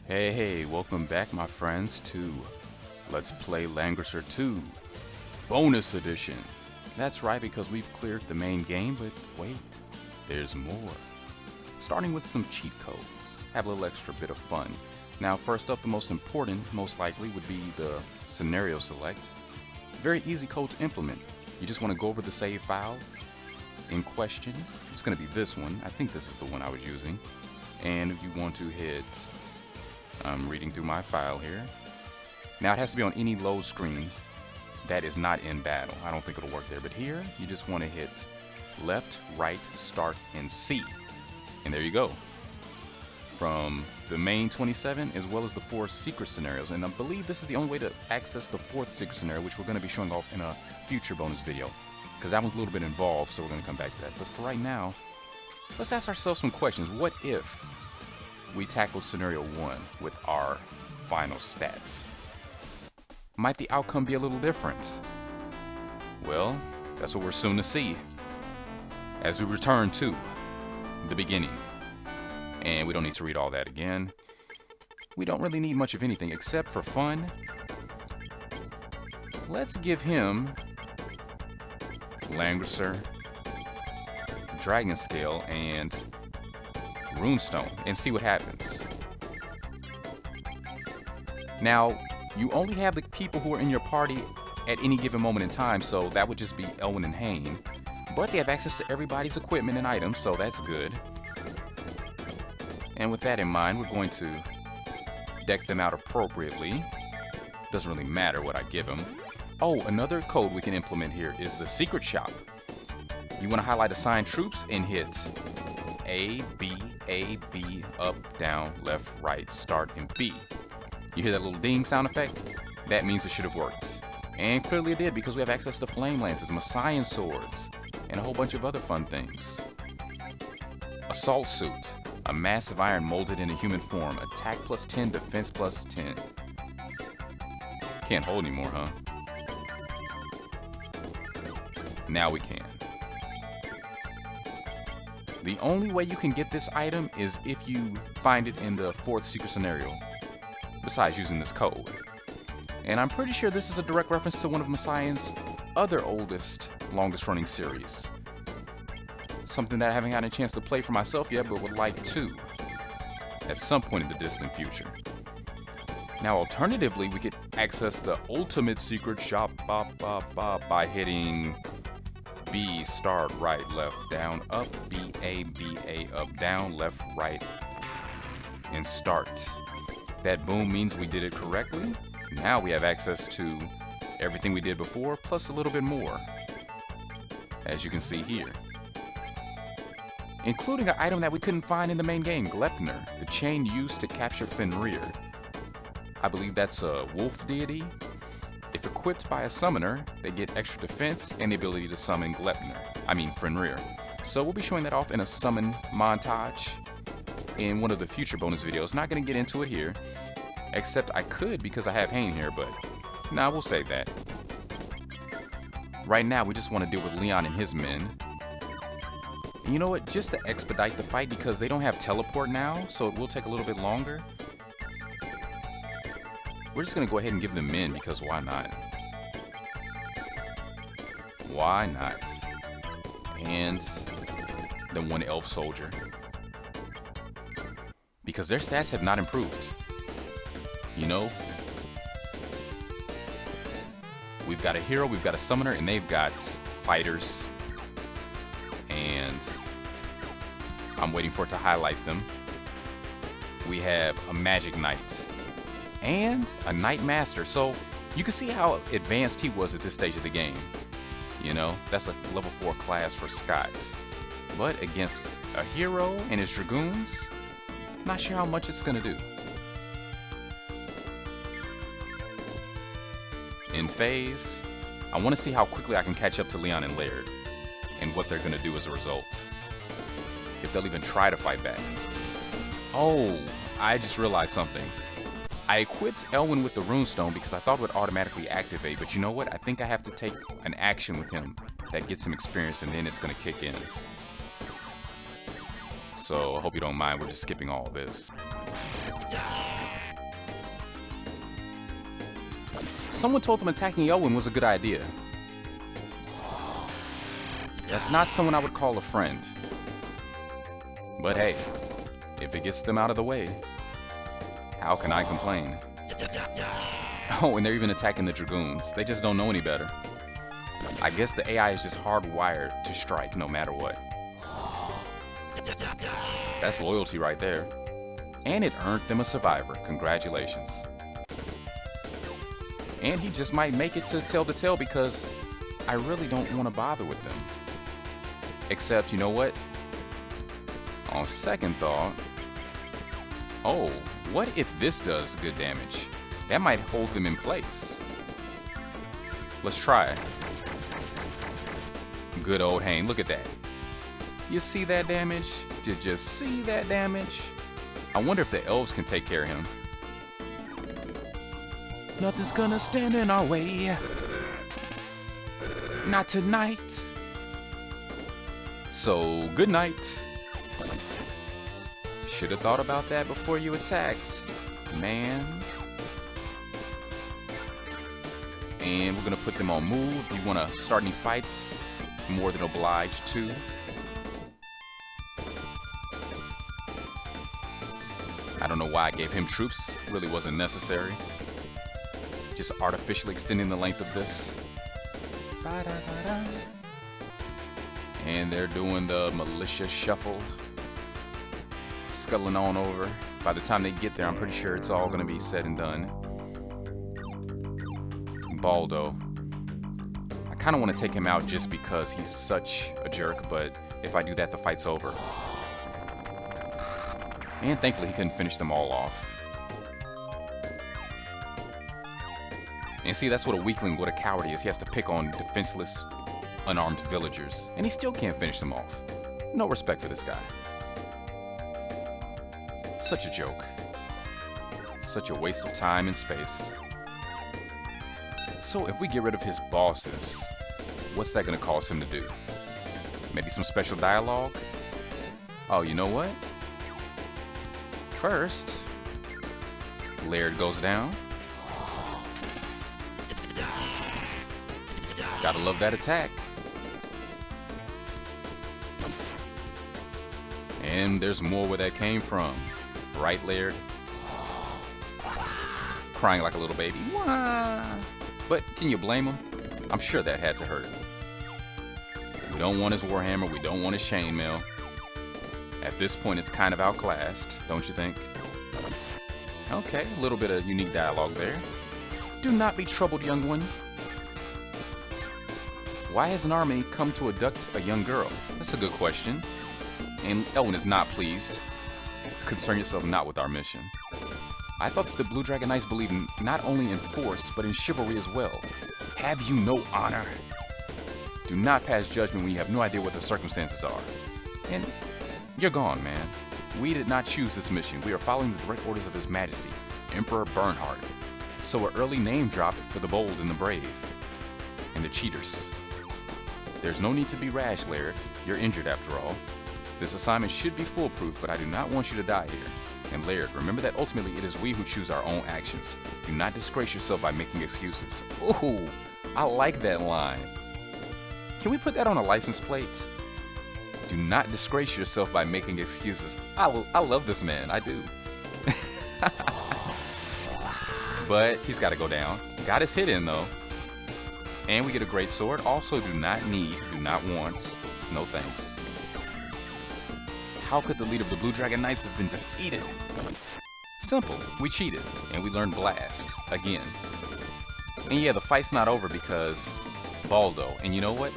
Hey, welcome back my friends to Let's Play Langrisser 2 Bonus Edition. That's right, because we've cleared the main game, but wait, there's more. Starting with some cheat codes, have a little extra bit of fun. Now first up, the most important, most likely, would be the scenario select. Very easy code to implement. You just want to go over the save file in question. It's going to be this one. I think this is the one I was using. And you want to hit... I'm reading through my file here. Now it has to be on any load screen that is not in battle. I don't think it'll work there, but here you just want to hit left, right, start, and C. And there you go. From the main 27 as well as the 4 secret scenarios. And I believe this is the only way to access the 4th secret scenario, which we're going to be showing off in a future bonus video. Because that one's a little bit involved, so we're going to come back to that. But for right now, let's ask ourselves some questions. What if we tackled scenario 1 with our final stats? Might the outcome be a little different? Well, that's what we're soon to see as we return to the beginning. And we don't need to read all that again. We don't really need much of anything except for fun. Let's give him Langrisser, Dragon Scale, and Runestone and see what happens. Now, you only have the people who are in your party at any given moment in time, so that would just be Elwin and Hayne. But they have access to everybody's equipment and items, so that's good. And with that in mind, we're going to deck them out appropriately. Doesn't really matter what I give them. Oh, another code we can implement here is the secret shop. You want to highlight assigned troops and hit A, B, up, down, left, right, start, and B. You hear that little ding sound effect? That means it should have worked. And clearly it did, because we have access to flame lances, Messiah swords, and a whole bunch of other fun things. Assault suit, a massive iron molded in a human form, attack plus 10, defense plus 10. Can't hold anymore, huh? Now we can. The only way you can get this item is if you find it in the 4th secret scenario, besides using this code. And I'm pretty sure this is a direct reference to one of Messiah's other oldest, longest running series. Something that I haven't had a chance to play for myself yet, but would like to at some point in the distant future. Now alternatively, we could access the ultimate secret shop by hitting B, start, right, left, down, up, B, A, up, down, left, right, and start. That boom means we did it correctly. Now we have access to everything we did before, plus a little bit more, as you can see here. Including an item that we couldn't find in the main game, Gleipnir, the chain used to capture Fenrir. I believe that's a wolf deity. If equipped by a summoner, they get extra defense and the ability to summon Fenrir. So we'll be showing that off in a summon montage in one of the future bonus videos. Not going to get into it here, except I could because I have Hayne here, but nah, we'll save that. Right now, we just want to deal with Leon and his men. And you know what? Just to expedite the fight, because they don't have teleport now, so it will take a little bit longer. We're just going to go ahead and give them men, because why not? Why not? And then one elf soldier. Because their stats have not improved. You know? We've got a hero, we've got a summoner, and they've got fighters. And I'm waiting for it to highlight them. We have a magic knight and a Knight Master, so you can see how advanced he was at this stage of the game. You know, that's a level 4 class for Scott. But against a hero and his dragoons, not sure how much it's gonna do. In phase, I want to see how quickly I can catch up to Leon and Laird, and what they're gonna do as a result. If they'll even try to fight back. Oh, I just realized something. I equipped Elwin with the Runestone because I thought it would automatically activate, but you know what? I think I have to take an action with him that gets him experience, and then it's going to kick in. So I hope you don't mind, we're just skipping all this. Someone told them attacking Elwyn was a good idea. That's not someone I would call a friend. But hey, if it gets them out of the way, how can I complain? Oh, and they're even attacking the Dragoons. They just don't know any better. I guess the AI is just hardwired to strike no matter what. That's loyalty right there. And it earned them a survivor. Congratulations. And he just might make it to tell the tale because I really don't want to bother with them. Except, you know what? On second thought, oh, what if this does good damage? That might hold them in place. Let's try it. Good old Hane, look at that. You see that damage? Did you see that damage? I wonder if the elves can take care of him. Nothing's gonna stand in our way. Not tonight. So, good night. Should have thought about that before you attacked, man. And we're gonna put them on move. You wanna start any fights? More than obliged to. I don't know why I gave him troops. Really wasn't necessary. Just artificially extending the length of this. And they're doing the militia shuffle. Scuttling on over. By the time they get there, I'm pretty sure it's all gonna be said and done. Baldo. I kind of want to take him out just because he's such a jerk, but if I do that, the fight's over. And thankfully, he couldn't finish them all off. And see, that's what a weakling, what a coward he is. He has to pick on defenseless, unarmed villagers. And he still can't finish them off. No respect for this guy. Such a joke. Such a waste of time and space. So if we get rid of his bosses, what's that going to cause him to do? Maybe some special dialogue? Oh, you know what? First, Laird goes down. Gotta love that attack. And there's more where that came from. Right, Laird? Crying like a little baby. Wah! But can you blame him? I'm sure that had to hurt. We don't want his Warhammer, we don't want his chainmail. At this point, it's kind of outclassed, don't you think? Okay, a little bit of unique dialogue there. Do not be troubled, young one. Why has an army come to abduct a young girl? That's a good question. And Elwyn is not pleased. Concern yourself not with our mission. I thought that the Blue Dragon Knights believed not only in force, but in chivalry as well. Have you no honor? Do not pass judgment when you have no idea what the circumstances are. And you're gone, man. We did not choose this mission. We are following the direct orders of His Majesty, Emperor Bernhard. So an early name drop for the bold and the brave. And the cheaters. There's no need to be rash, Laird. You're injured after all. This assignment should be foolproof, but I do not want you to die here. And Laird, remember that ultimately it is we who choose our own actions. Do not disgrace yourself by making excuses. Ooh, I like that line. Can we put that on a license plate? Do not disgrace yourself by making excuses. I love this man, I do. But he's got to go down. Got his hit in though. And we get a great sword. Also do not need, do not want. No thanks. How could the leader of the Blue Dragon Knights have been defeated? Simple. We cheated, and we learned Blast again. And yeah, the fight's not over because Baldo. And you know what?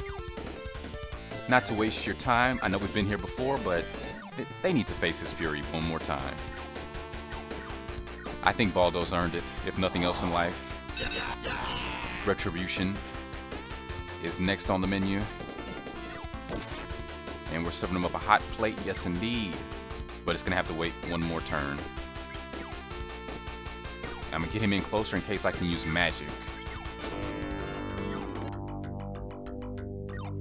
Not to waste your time, I know we've been here before, but they need to face his fury one more time. I think Baldo's earned it, if nothing else in life. Retribution is next on the menu. And we're serving him up a hot plate, yes indeed. But it's gonna have to wait one more turn. I'm gonna get him in closer in case I can use magic.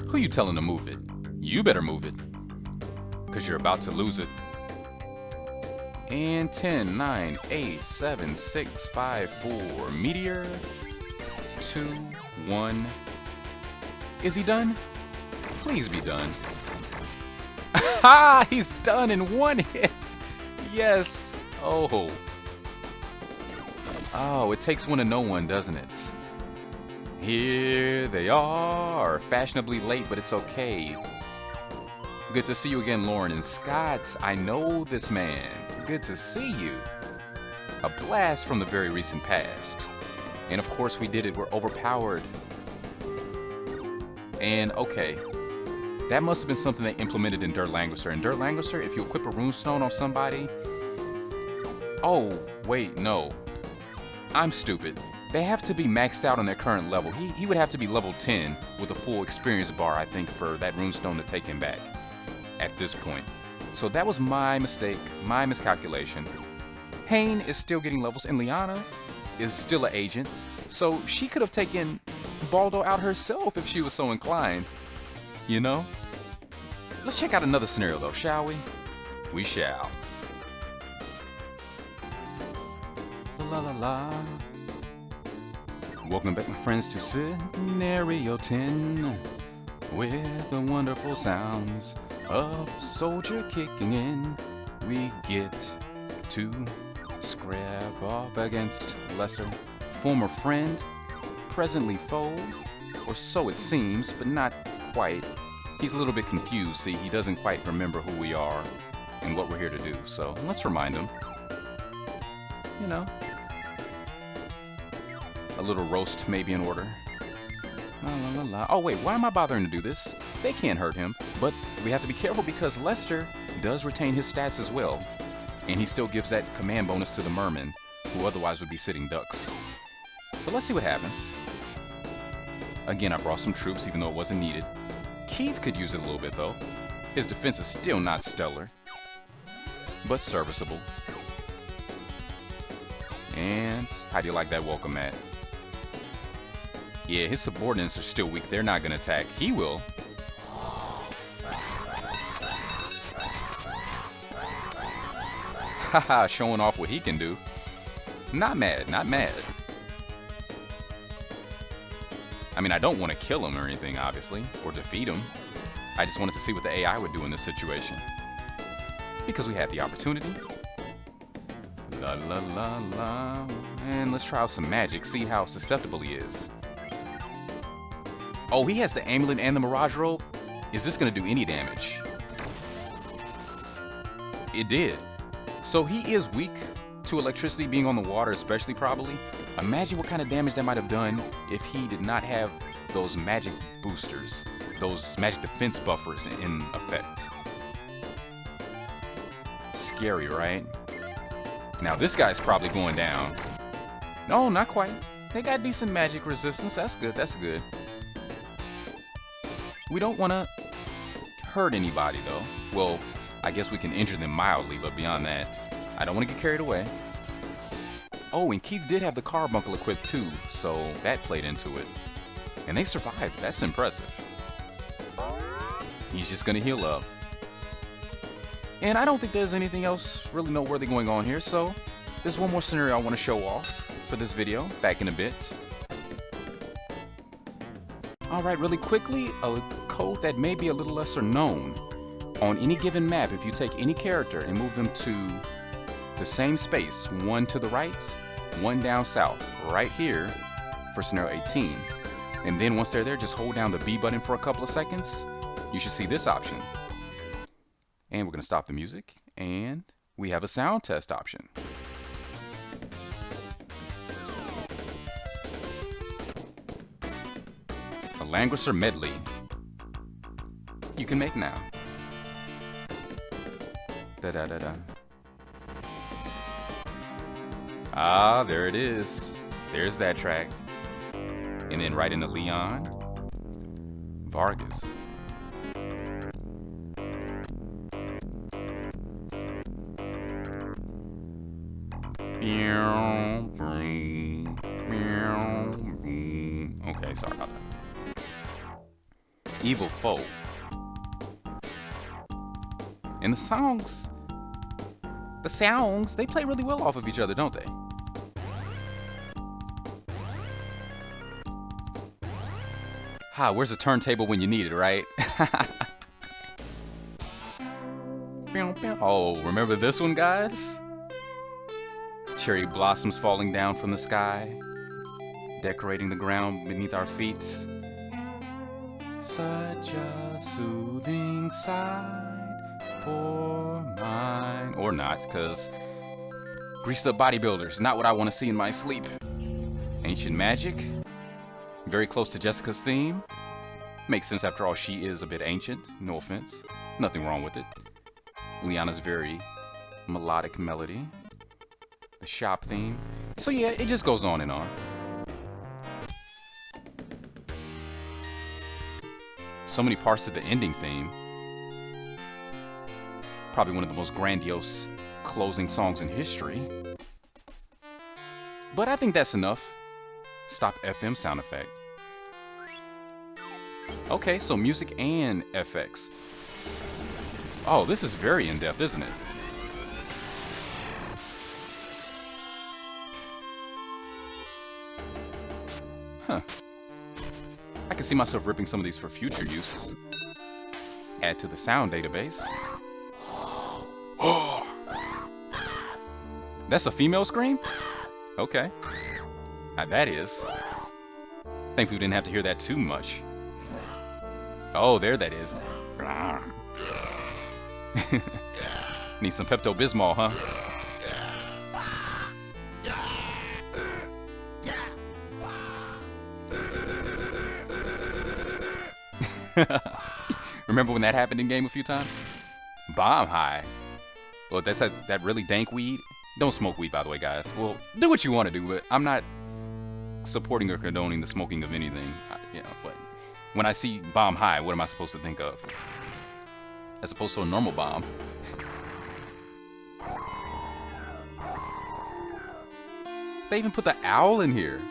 Who you telling to move it? You better move it. Cause you're about to lose it. And 10, 9, 8, 7, 6, 5, 4, Meteor. 2, 1. Is he done? Please be done. Ha! He's done in one hit. Yes. Oh. Oh, it takes one to know one, doesn't it? Here they are. Fashionably late, but it's okay. Good to see you again, Lauren and Scott. I know this man. Good to see you. A blast from the very recent past. And of course we did it. We're overpowered. And okay. That must have been something they implemented in Langrisser. In Langrisser, if you equip a runestone on somebody... Oh, wait, no. I'm stupid. They have to be maxed out on their current level. He would have to be level 10 with a full experience bar, I think, for that runestone to take him back at this point. So that was my mistake, my miscalculation. Hayne is still getting levels, and Liana is still an agent. So she could have taken Baldo out herself if she was so inclined. You know? Let's check out another scenario though, shall we? We shall. La la la. Welcome back, my friends, to Scenario 10 with the wonderful sounds of soldier kicking in. We get to scrap off against Lester, former friend, presently foe, or so it seems, but not quite. He's a little bit confused, see, he doesn't quite remember who we are and what we're here to do, so let's remind him. You know, a little roast may be in order. La, la, la, la. Oh wait, why am I bothering to do this? They can't hurt him, but we have to be careful because Lester does retain his stats as well, and he still gives that command bonus to the mermen, who otherwise would be sitting ducks. But let's see what happens. Again, I brought some troops even though it wasn't needed. Keith could use it a little bit though. His defense is still not stellar, but serviceable. And how do you like that welcome mat? Yeah, his subordinates are still weak. They're not going to attack. He will. Haha, showing off what he can do. Not mad, not mad. I mean, I don't want to kill him or anything, obviously, or defeat him. I just wanted to see what the AI would do in this situation. Because we had the opportunity. La la la la. And let's try out some magic, see how susceptible he is. Oh, he has the amulet and the mirage robe. Is this going to do any damage? It did. So he is weak to electricity being on the water, especially probably. Imagine what kind of damage that might have done if he did not have those magic boosters, those magic defense buffers in effect. Scary, right? Now this guy's probably going down. No, not quite. They got decent magic resistance. That's good. That's good. We don't want to hurt anybody though. Well, I guess we can injure them mildly, but beyond that, I don't want to get carried away. Oh, and Keith did have the carbuncle equipped too, so that played into it. And they survived. That's impressive. He's just going to heal up. And I don't think there's anything else really noteworthy going on here, so there's one more scenario I want to show off for this video, back in a bit. Alright, really quickly, a code that may be a little lesser known. On any given map, if you take any character and move them to the same space, one to the right, one down south, right here for scenario 18. And then once they're there, just hold down the B button for a couple of seconds. You should see this option. And we're going to stop the music, and we have a sound test option. A Langrisser medley. You can make now. Da da da da. Ah, there it is. There's that track. And then right into Leon Vargas. Okay, sorry about that. Evil Foe. And the songs, they play really well off of each other, don't they? Ha, where's the turntable when you need it, right? Oh, remember this one, guys? Cherry blossoms falling down from the sky, decorating the ground beneath our feet. Such a soothing sight for mine. Or not, because greased up bodybuilders, not what I want to see in my sleep. Ancient magic, very close to Jessica's theme. Makes sense, after all, she is a bit ancient, no offense. Nothing wrong with it. Liana's very melodic melody. The shop theme. So yeah, it just goes on and on. So many parts to the ending theme. Probably one of the most grandiose closing songs in history. But I think that's enough. Stop FM sound effect. Okay, so music and FX. Oh, this is very in-depth, isn't it? Huh. I can see myself ripping some of these for future use. Add to the sound database. Oh! That's a female scream? Okay. That is. Thankfully we didn't have to hear that too much. Oh, there that is. Need some Pepto-Bismol, huh? Remember when that happened in game a few times? Bomb high. Well, that's that really dank weed. Don't smoke weed, by the way, guys. Well, do what you want to do, but I'm not supporting or condoning the smoking of anything. You know, but when I see bomb high, what am I supposed to think of? As opposed to a normal bomb. They even put the owl in here.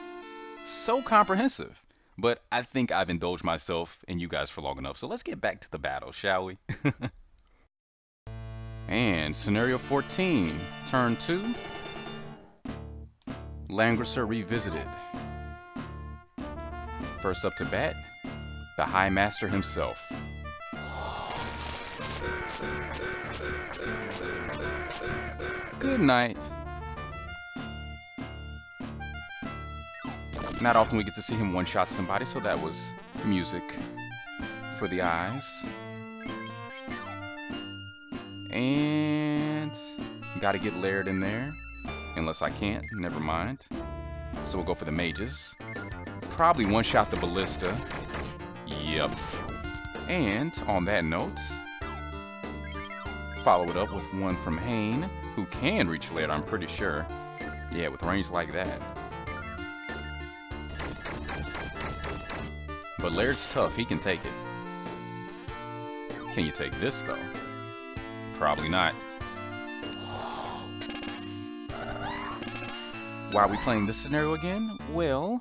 So comprehensive. But I think I've indulged myself and you guys for long enough. So let's get back to the battle, shall we? And scenario 14, turn 2. Langrisser revisited. First up to bat, the High Master himself. Good night. Not often we get to see him one-shot somebody, so that was music for the eyes. And gotta get layered in there. Unless I can't, never mind. So we'll go for the mages. Probably one-shot the ballista. Yep. And on that note, follow it up with one from Hane, who can reach layered, I'm pretty sure. Yeah, with range like that. But Laird's tough, he can take it. Can you take this, though? Probably not. Why are we playing this scenario again? Well,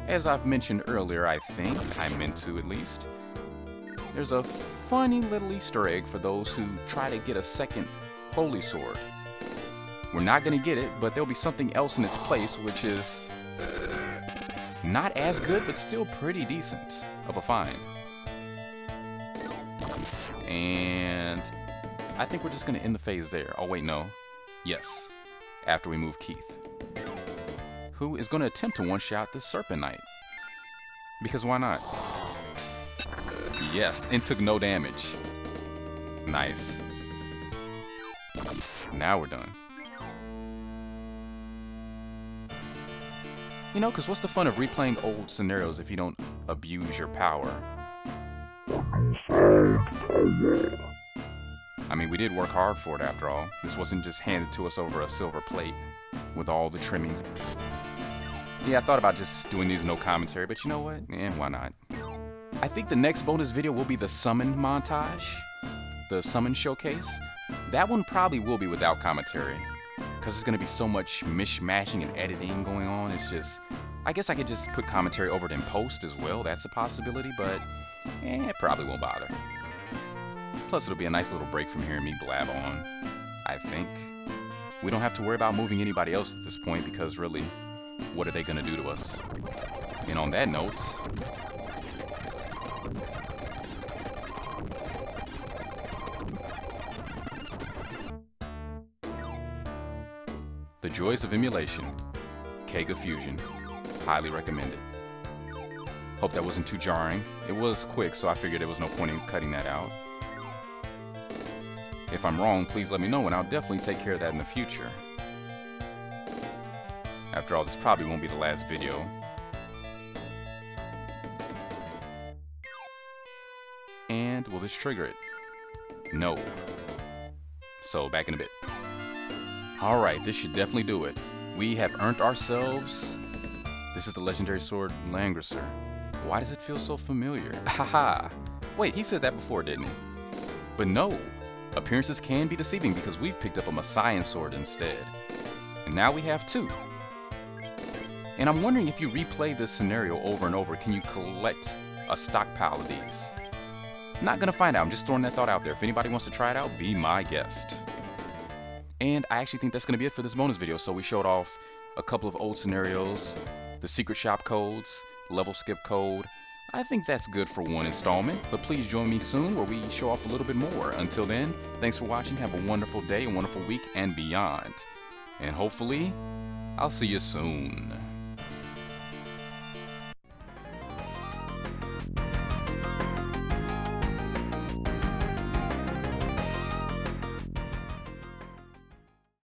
as I've mentioned earlier, I think, I meant to at least, there's a funny little Easter egg for those who try to get a second Holy Sword. We're not going to get it, but there'll be something else in its place, which is not as good, but still pretty decent of a find. And I think we're just going to end the phase there. Oh, wait, no. Yes. After we move Keith, who is going to attempt to one-shot the Serpent Knight. Because why not? Yes, and took no damage. Nice. Now we're done. You know, because what's the fun of replaying old scenarios if you don't abuse your power? I mean, we did work hard for it after all. This wasn't just handed to us over a silver plate with all the trimmings. Yeah, I thought about just doing these no commentary, but you know what? Why not? I think the next bonus video will be the summon montage, the summon showcase. That one probably will be without commentary, because there's going to be so much mishmashing and editing going on. It's just, I guess I could just put commentary over it in post as well. That's a possibility, but it probably won't bother. Plus, it'll be a nice little break from hearing me blab on, I think. We don't have to worry about moving anybody else at this point, because really, what are they going to do to us? And on that note, The Joys of Emulation, Kega Fusion, highly recommended. Hope that wasn't too jarring. It was quick, so I figured there was no point in cutting that out. If I'm wrong, please let me know, and I'll definitely take care of that in the future. After all, this probably won't be the last video. And will this trigger it? No. So, back in a bit. Alright, this should definitely do it. We have earned ourselves... This is the legendary sword Langrisser. Why does it feel so familiar? Haha! Wait, he said that before, didn't he? But no! Appearances can be deceiving because we've picked up a Messiah sword instead. And now we have two. And I'm wondering if you replay this scenario over and over, can you collect a stockpile of these? Not gonna find out, I'm just throwing that thought out there. If anybody wants to try it out, be my guest. And I actually think that's gonna be it for this bonus video. So we showed off a couple of old scenarios, the secret shop codes, level skip code. I think that's good for one installment, but please join me soon where we show off a little bit more. Until then, thanks for watching, have a wonderful day, a wonderful week, and beyond. And hopefully, I'll see you soon.